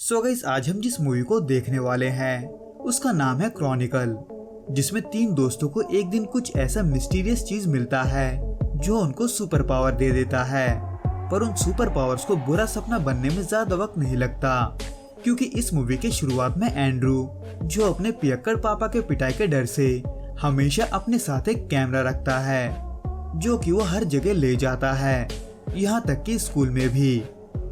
So guys, आज हम जिस मूवी को देखने वाले हैं उसका नाम है क्रॉनिकल, जिसमें 3 दोस्तों को एक दिन कुछ ऐसा मिस्टीरियस चीज मिलता है जो उनको सुपर पावर दे देता है। पर उन सुपर पावर्स को बुरा सपना बनने में ज्यादा वक्त नहीं लगता, क्योंकि इस मूवी के शुरुआत में एंड्रू, जो अपने पियक्कड़ पापा के पिटाई के डर से हमेशा अपने साथ एक कैमरा रखता है, जो कि वो हर जगह ले जाता है, यहाँ तक कि स्कूल में भी,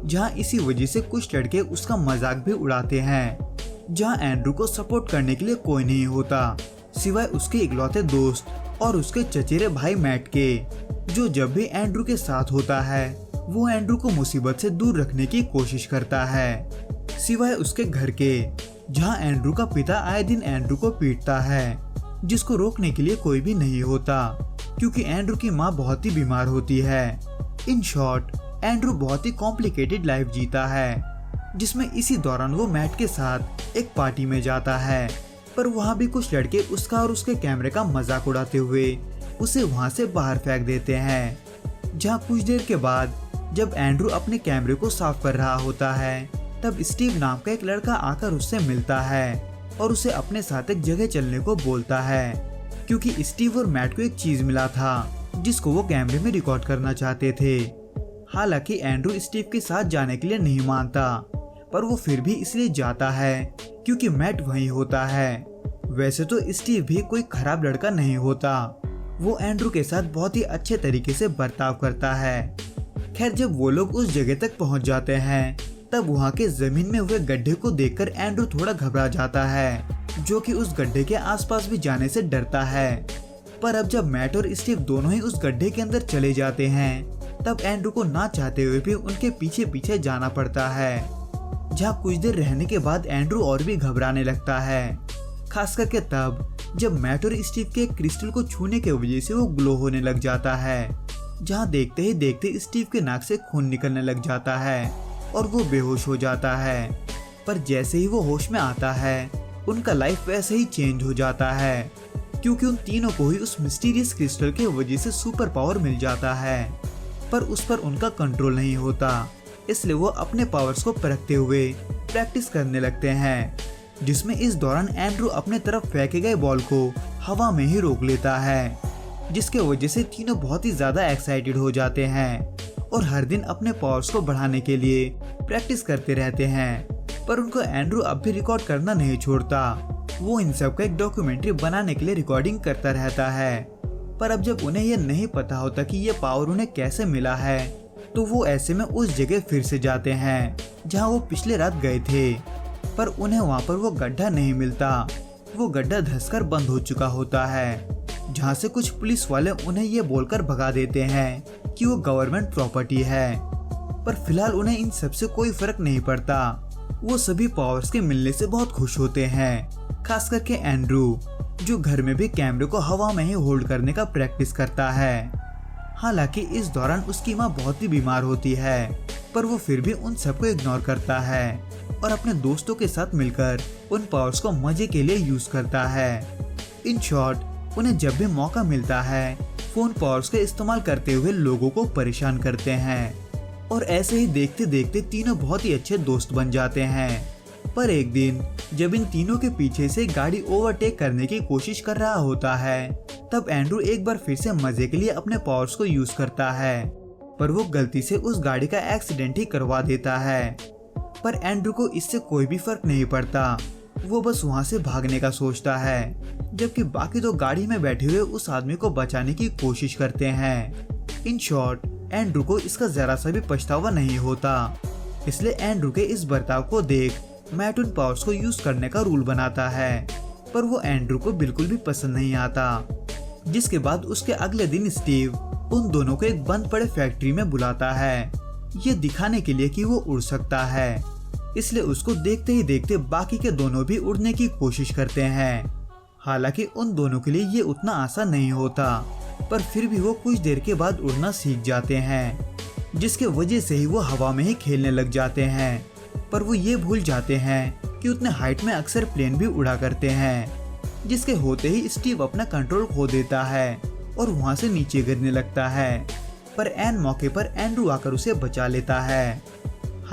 जहाँ इसी वजह से कुछ लड़के उसका मजाक भी उड़ाते हैं। जहाँ एंड्रू को सपोर्ट करने के लिए कोई नहीं होता सिवाय उसके इकलौते दोस्त और उसके चचेरे भाई मैट के, जो जब भी एंड्रू के साथ होता है वो एंड्रू को मुसीबत से दूर रखने की कोशिश करता है, सिवाय उसके घर के, जहाँ एंड्रू का पिता आए दिन एंड्रू को पीटता है, जिसको रोकने के लिए कोई भी नहीं होता, क्योंकि एंड्रू की माँ बहुत ही बीमार होती है। इन शॉर्ट, एंड्रू बहुत ही कॉम्प्लिकेटेड लाइफ जीता है, जिसमें इसी दौरान वो मैट के साथ एक पार्टी में जाता है, पर वहाँ भी कुछ लड़के उसका और उसके कैमरे का मजाक उड़ाते हुए उसे वहाँ से बाहर फेंक देते हैं। जहाँ कुछ देर के बाद जब एंड्रू अपने कैमरे को साफ कर रहा होता है, तब स्टीव नाम का एक लड़का आकर उससे मिलता है और उसे अपने साथ एक जगह चलने को बोलता है, क्योंकि स्टीव और मैट को एक चीज मिला था जिसको वो कैमरे में रिकॉर्ड करना चाहते थे। हालांकि एंड्रू स्टीव के साथ जाने के लिए नहीं मानता, पर वो फिर भी इसलिए जाता है क्योंकि मैट वहीं होता है। वैसे तो स्टीव भी कोई खराब लड़का नहीं होता, वो एंड्रू के साथ बहुत ही अच्छे तरीके से बर्ताव करता है। खैर, जब वो लोग उस जगह तक पहुंच जाते हैं, तब वहां के जमीन में हुए गड्ढे को देखकर एंड्रू थोड़ा घबरा जाता है, जो कि उस गड्ढे के आसपास भी जाने से डरता है। पर अब जब मैट और स्टीव दोनों ही उस गड्ढे के अंदर चले जाते हैं, तब एंड्रू को ना चाहते हुए भी उनके पीछे पीछे जाना पड़ता है। जहाँ कुछ देर रहने के बाद एंड्रू और भी घबराने लगता है, खास करके तब जब मैट और स्टीव के क्रिस्टल को छूने की वजह से वो ग्लो होने लग जाता है, जहाँ देखते ही देखते स्टीव के नाक से खून निकलने लग जाता है और वो बेहोश हो जाता है। पर जैसे ही वो होश में आता है, उनका लाइफ वैसे ही चेंज हो जाता है, क्योंकि उन तीनों को ही उस मिस्टीरियस क्रिस्टल के वजह से सुपर पावर मिल जाता है, पर उस पर उनका कंट्रोल नहीं होता। इसलिए वो अपने पावर्स को परखते हुए प्रैक्टिस करने लगते हैं, जिसमें इस दौरान एंड्रू अपने तरफ फेंके गए बॉल को हवा में ही रोक लेता है, जिसके वजह से तीनों बहुत ही ज्यादा एक्साइटेड हो जाते हैं और हर दिन अपने पावर्स को बढ़ाने के लिए प्रैक्टिस करते रहते हैं। पर उनको एंड्रू अब भी रिकॉर्ड करना नहीं छोड़ता, वो इन सब का एक डॉक्यूमेंट्री बनाने के लिए रिकॉर्डिंग करता रहता है। पर अब जब उन्हें यह नहीं पता होता कि ये पावर उन्हें कैसे मिला है, तो वो ऐसे में उस जगह फिर से जाते हैं जहाँ वो पिछले रात गए थे, पर उन्हें वहाँ पर वो गड्ढा नहीं मिलता। वो गड्ढा धंसकर बंद हो चुका होता है, जहाँ से कुछ पुलिस वाले उन्हें ये बोलकर भगा देते हैं कि वो गवर्नमेंट प्रॉपर्टी है। पर फिलहाल उन्हें इन सब से कोई फर्क नहीं पड़ता, वो सभी पावर्स के मिलने से बहुत खुश होते हैं, खास करके एंड्रू, जो घर में भी कैमरे को हवा में ही होल्ड करने का प्रैक्टिस करता है। हालांकि इस दौरान उसकी माँ बहुत ही बीमार होती है, पर वो फिर भी उन सबको इग्नोर करता है और अपने दोस्तों के साथ मिलकर उन पावर्स को मजे के लिए यूज करता है। इन शॉर्ट, उन्हें जब भी मौका मिलता है फोन पावर्स का इस्तेमाल करते हुए लोगों को परेशान करते हैं, और ऐसे ही देखते देखते तीनों बहुत ही अच्छे दोस्त बन जाते हैं। पर एक दिन जब इन तीनों के पीछे से गाड़ी ओवरटेक करने की कोशिश कर रहा होता है, तब एंड्रू एक बार फिर से मजे के लिए अपने पावर्स को यूज करता है, पर वो गलती से उस गाड़ी का एक्सीडेंट ही करवा देता है। पर एंड्रू को इससे कोई भी फर्क नहीं पड़ता, वो बस वहाँ से भागने का सोचता है, जबकि बाकी तो गाड़ी में बैठे हुए उस आदमी को बचाने की कोशिश करते हैं। इन शॉर्ट, एंड्रू को इसका जरा सा भी पछतावा नहीं होता, इसलिए एंड्रू के इस बर्ताव को देख मैट उन पावर्स को यूज करने का रूल बनाता है, पर वो एंड्रू को बिल्कुल भी पसंद नहीं आता। जिसके बाद उसके अगले दिन स्टीव उन दोनों को एक बंद पड़े फैक्ट्री में बुलाता है, ये दिखाने के लिए कि वो उड़ सकता है। इसलिए उसको देखते ही देखते बाकी के दोनों भी उड़ने की कोशिश करते हैं। हालांकि उन दोनों के लिए ये उतना आसान नहीं होता, पर फिर भी वो कुछ देर के बाद उड़ना सीख जाते हैं, जिसके वजह से ही वो हवा में ही खेलने लग जाते हैं। पर वो ये भूल जाते हैं कि उतने हाइट में अक्सर प्लेन भी उड़ा करते हैं, जिसके होते ही स्टीव अपना कंट्रोल खो देता है और वहाँ से नीचे गिरने लगता है। पर ऐन मौके पर एंड्रू आकर उसे बचा लेता है।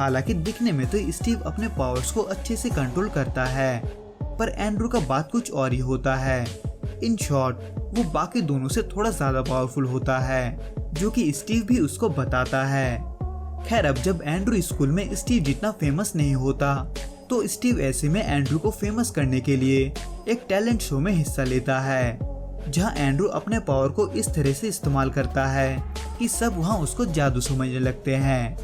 हालांकि दिखने में तो स्टीव अपने पावर्स को अच्छे से कंट्रोल करता है, पर एंड्रू का बात कुछ और ही होता है। इन शॉर्ट वो बाकी दोनों से थोड़ा ज्यादा पावरफुल होता है, जो कि स्टीव भी उसको बताता है। खैर, अब जब एंड्रू स्कूल में स्टीव जितना फेमस नहीं होता, तो स्टीव ऐसे में एंड्रू को फेमस करने के लिए एक टैलेंट शो में हिस्सा लेता है, जहां एंड्रू अपने पावर को इस तरह से इस्तेमाल करता है कि सब वहां उसको जादू समझने लगते हैं,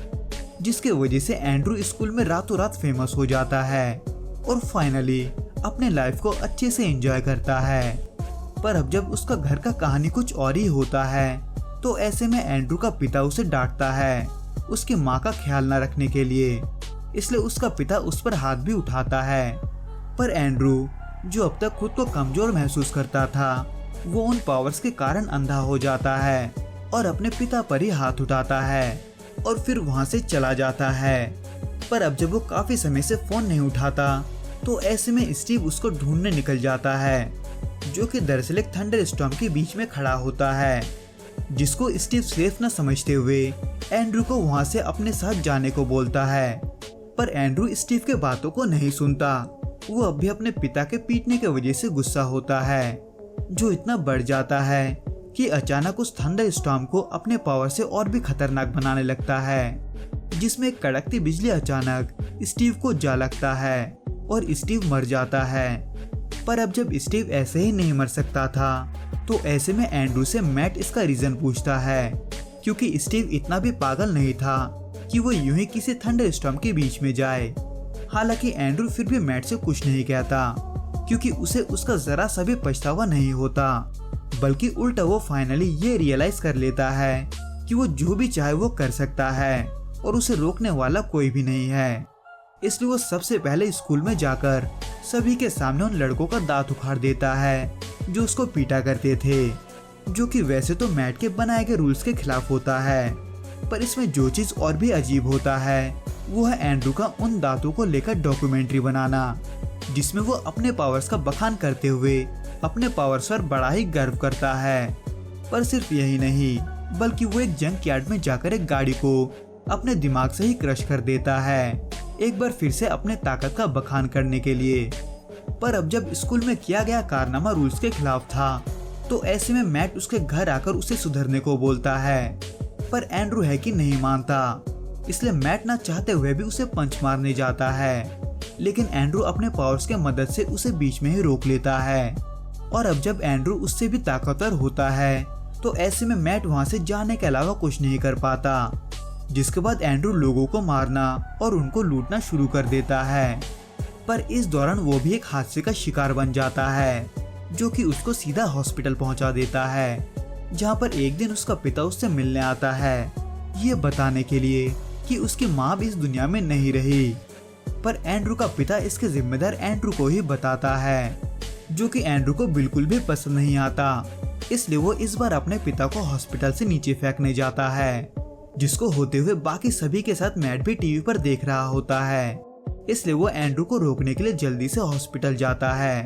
जिसके वजह से एंड्रू स्कूल में रातों रात फेमस हो जाता है और फाइनली अपने लाइफ को अच्छे से एंजॉय करता है। पर अब जब उसका घर का कहानी कुछ और ही होता है, तो ऐसे में एंड्रू का पिता उसे डांटता है उसकी माँ का ख्याल न रखने के लिए, इसलिए उसका पिता उस पर हाथ भी उठाता है। पर एंड्रू, जो अब तक खुद को कमजोर महसूस करता था, वो उन पावर्स के कारण अंधा हो जाता है और अपने पिता पर ही हाथ उठाता है और फिर वहां से चला जाता है। पर अब जब वो काफी समय से फोन नहीं उठाता, तो ऐसे में स्टीव उसको ढूंढने निकल जाता है, जो कि दरअसल एक थंडर स्टॉर्म के बीच में खड़ा होता है, जिसको स्टीव सेफ न समझते हुए एंड्रू को वहां से अपने साथ जाने को बोलता है। पर एंड्रू स्टीव के बातों को नहीं सुनता। वो अब भी अपने पिता के पीटने की वजह से गुस्सा होता है, जो इतना बढ़ जाता है कि अचानक उस थंडर स्टॉर्म को अपने पावर से और भी खतरनाक बनाने लगता है, जिसमें एक कड़कती बिजली अचानक स्टीव को जा लगता है और स्टीव मर जाता है। पर अब जब स्टीव ऐसे ही नहीं मर सकता था, तो ऐसे में एंड्रू से मैट इसका रीजन पूछता है, क्योंकि स्टीव इतना भी पागल नहीं था कि वो यूं ही किसी थंडर स्टॉर्म के बीच में जाए। हालांकि एंड्रू फिर भी मैट से कुछ नहीं कहता, क्योंकि उसे उसका जरा सा भी पछतावा नहीं होता, बल्कि उल्टा वो फाइनली ये रियलाइज कर लेता है कि वो जो भी चाहे वो कर सकता है और उसे रोकने वाला कोई भी नहीं है। इसलिए वो सबसे पहले स्कूल में जाकर सभी के सामने उन लड़कों का दांत उखाड़ देता है जो उसको पीटा करते थे, जो कि वैसे तो मैट के बनाए गए रूल्स के खिलाफ होता है। पर इसमें जो चीज और भी अजीब होता है, वो है एंड्रू का उन दांतों को लेकर डॉक्यूमेंट्री बनाना, जिसमें वो अपने पावर्स का बखान करते हुए अपने पावर्स पर बड़ा ही गर्व करता है। पर सिर्फ यही नहीं, बल्कि वो एक जंक यार्ड में जाकर एक गाड़ी को अपने दिमाग से ही क्रश कर देता है, एक बार फिर से अपने ताकत का बखान करने के लिए। पर अब जब स्कूल में किया गया कारनामा रूल्स के खिलाफ था, तो ऐसे में मैट उसके घर आकर उसे सुधरने को बोलता है, पर एंड्रू है कि नहीं मानता, इसलिए मैट ना चाहते हुए भी उसे पंच मारने जाता है, लेकिन एंड्रू अपने पावर्स के मदद से उसे बीच में ही रोक लेता है। और अब जब एंड्रू उससे भी ताकतवर होता है, तो ऐसे में मैट वहां से जाने के अलावा कुछ नहीं कर पाता, जिसके बाद एंड्रू लोगों को मारना और उनको लूटना शुरू कर देता है। पर इस दौरान वो भी एक हादसे का शिकार बन जाता है, जो कि उसको सीधा हॉस्पिटल पहुंचा देता है, जहां पर एक दिन उसका पिता उससे मिलने आता है, ये बताने के लिए कि उसकी माँ भी इस दुनिया में नहीं रही। पर एंड्रू का पिता इसके जिम्मेदार एंड्रू को ही बताता है, जो कि एंड्रू को बिल्कुल भी पसंद नहीं आता। इसलिए वो इस बार अपने पिता को हॉस्पिटल से नीचे फेंकने जाता है, जिसको होते हुए बाकी सभी के साथ मैट भी टीवी पर देख रहा होता है। इसलिए वो एंड्रू को रोकने के लिए जल्दी से हॉस्पिटल जाता है,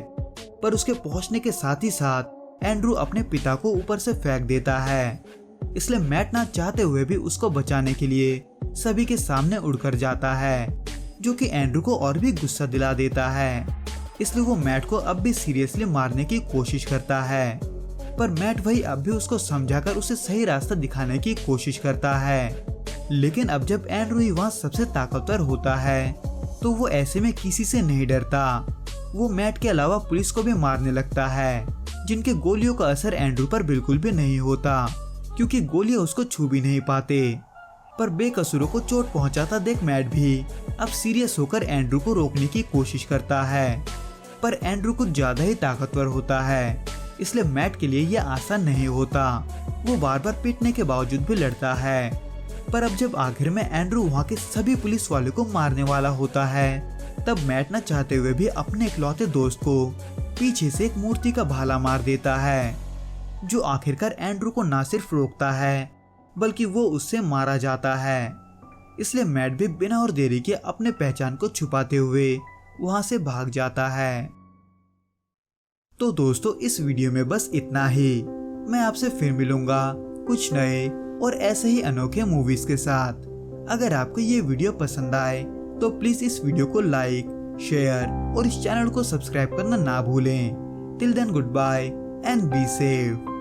पर उसके पहुंचने के साथ ही साथ एंड्रू अपने पिता को ऊपर से फेंक देता है। इसलिए मैट ना चाहते हुए भी उसको बचाने के लिए सभी के सामने उड़कर जाता है, जो कि एंड्रू को और भी गुस्सा दिला देता है। इसलिए वो मैट को अब भी सीरियसली मारने की कोशिश करता है, पर मैट वही अब भी उसको समझाकर उसे सही रास्ता दिखाने की कोशिश करता है। लेकिन अब जब एंड्रू ही वहाँ सबसे ताकतवर होता है, तो वो ऐसे में किसी से नहीं डरता। वो मैट के अलावा पुलिस को भी मारने लगता है, जिनके गोलियों का असर एंड्रू पर बिल्कुल भी नहीं होता, क्योंकि गोलियां उसको छू भी नहीं पाते। पर बेकसूरों को चोट पहुंचाता देख मैट भी अब सीरियस होकर एंड्रू को रोकने की कोशिश करता है, पर एंड्रू कुछ ज्यादा ही ताकतवर होता है, इसलिए मैट के लिए यह आसान नहीं होता। वो बार बार पीटने के बावजूद भी लड़ता है। पर अब जब आखिर में एंड्रू वहाँ के सभी पुलिस वालों को मारने वाला होता है, तब मैट न चाहते हुए भी अपने इकलौते दोस्त को पीछे से एक मूर्ति का भाला मार देता है, जो आखिरकार एंड्रू को न सिर्फ रोकता है, बल्कि वो उससे मारा जाता है। इसलिए मैट भी बिना और देरी के अपने पहचान को छुपाते हुए वहां से भाग जाता है। तो दोस्तों, इस वीडियो में बस इतना ही। मैं आपसे फिर मिलूंगा कुछ नए और ऐसे ही अनोखे मूवीज के साथ। अगर आपको ये वीडियो पसंद आए तो प्लीज इस वीडियो को लाइक, शेयर और इस चैनल को सब्सक्राइब करना ना भूलें। Till then goodbye and be safe.